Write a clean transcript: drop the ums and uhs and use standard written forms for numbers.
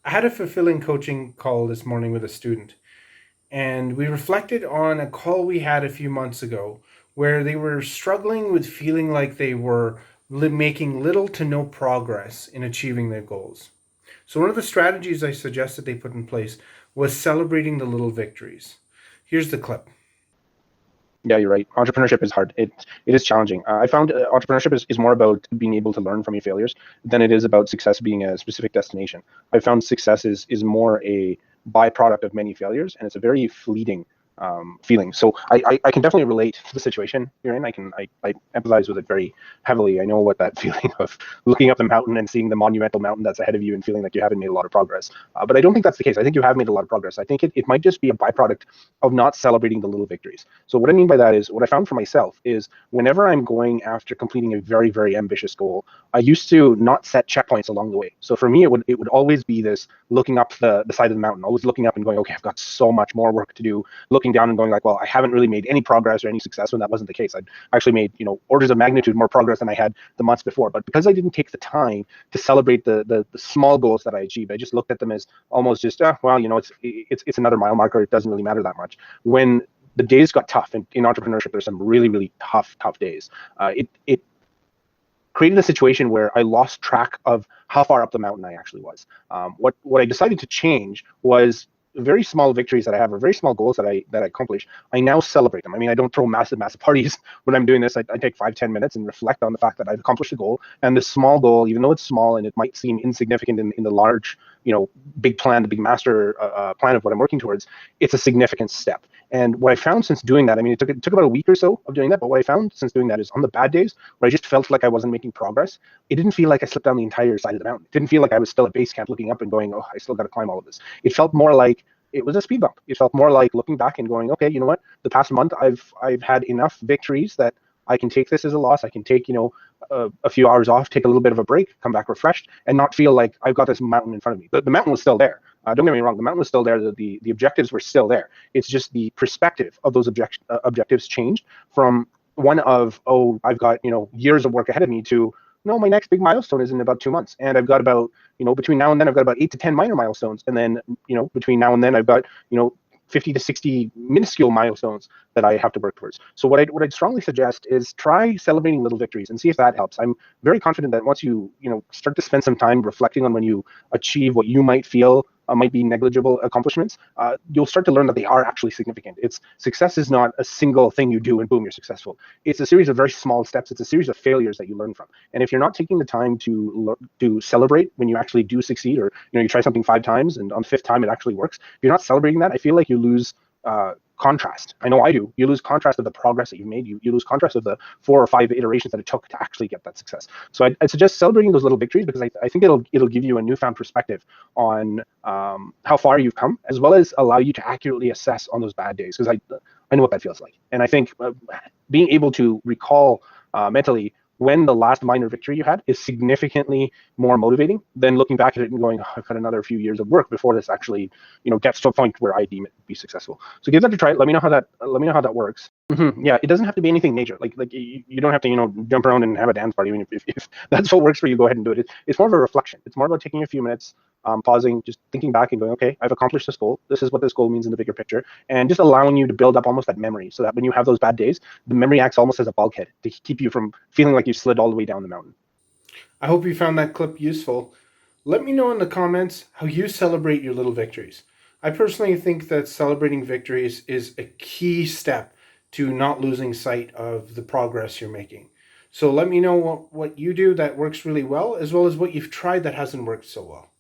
I had a fulfilling coaching call this morning with a student, and we reflected on a call we had a few months ago where they were struggling with feeling like they were making little to no progress in achieving their goals. So, one of the strategies I suggested they put in place was celebrating the little victories. Here's the clip. Yeah, you're right. Entrepreneurship is hard. It is challenging. I found entrepreneurship is more about being able to learn from your failures than it is about success being a specific destination. I found success is more a byproduct of many failures, and it's a very fleeting feeling. So I can definitely relate to the situation you're in. I empathize with it very heavily. I know what that feeling of looking up the mountain and seeing the monumental mountain that's ahead of you and feeling like you haven't made a lot of progress. But I don't think that's the case. I think you have made a lot of progress. I think it might just be a byproduct of not celebrating the little victories. So what I mean by that is what I found for myself is whenever I'm going after completing a very, very ambitious goal, I used to not set checkpoints along the way. So for me, it would always be this looking up the side of the mountain, always looking up and going, okay, I've got so much more work to do, looking down and going like, well, I haven't really made any progress or any success when that wasn't the case. I'd actually made, orders of magnitude more progress than I had the months before. But because I didn't take the time to celebrate the small goals that I achieved, I just looked at them as almost just, well, it's another mile marker. It doesn't really matter that much. When the days got tough in entrepreneurship, there's some really, really tough days. It created a situation where I lost track of how far up the mountain I actually was. What I decided to change was very small victories that I have, or very small goals that I accomplish. I now celebrate them. I mean, I don't throw massive parties when I'm doing this. I take 5-10 minutes and reflect on the fact that I've accomplished a goal. And this small goal, even though it's small and it might seem insignificant in the large, big plan, the big master plan of what I'm working towards, it's a significant step. And what I found since doing that, I mean, it took about a week or so of doing that, but what I found since doing that is on the bad days where I just felt like I wasn't making progress, it didn't feel like I slipped down the entire side of the mountain. It didn't feel like I was still at base camp looking up and going, oh, I still got to climb all of this. It felt more like it was a speed bump. It felt more like looking back and going, okay, you know what? The past month, I've had enough victories that I can take this as a loss. I can take, a few hours off, take a little bit of a break, come back refreshed, and not feel like I've got this mountain in front of me. The mountain was still there. Don't get me wrong, the mountain was still there. The objectives were still there. It's just the perspective of those objectives changed from one of, oh, I've got, years of work ahead of me to, no, my next big milestone is in about 2 months. And I've got about, between now and then, I've got about 8 to 10 minor milestones. And then, between now and then, I've got, 50 to 60 minuscule milestones that I have to work towards. So what I'd strongly suggest is try celebrating little victories and see if that helps. I'm very confident that once you start to spend some time reflecting on when you achieve what you might feel might be negligible accomplishments, you'll start to learn that they are actually significant. It's success is not a single thing you do and boom, you're successful. It's a series of very small steps. It's a series of failures that you learn from. And if you're not taking the time to celebrate when you actually do succeed, or you try something 5 times and on the fifth time it actually works, if you're not celebrating that, I feel like you lose contrast. I know I do. You lose contrast of the progress that you've made. You lose contrast of the 4 or 5 iterations that it took to actually get that success. So I'd suggest celebrating those little victories, because I think it'll give you a newfound perspective on how far you've come, as well as allow you to accurately assess on those bad days, because I know what that feels like. And I think being able to recall mentally when the last minor victory you had is significantly more motivating than looking back at it and going, oh, I've got another few years of work before this actually, gets to a point where I deem it to be successful. So give that a try. Let me know how that works. Yeah, it doesn't have to be anything major. Like you don't have to jump around and have a dance party. I mean, if that's what works for you, go ahead and do it. It's more of a reflection. It's more about taking a few minutes, pausing, just thinking back and going, okay, I've accomplished this goal. This is what this goal means in the bigger picture, and just allowing you to build up almost that memory, so that when you have those bad days, the memory acts almost as a bulkhead to keep you from feeling like you slid all the way down the mountain. I hope you found that clip useful. Let me know in the comments how you celebrate your little victories. I personally think that celebrating victories is a key step to not losing sight of the progress you're making. So let me know what you do that works really well, as well as what you've tried that hasn't worked so well.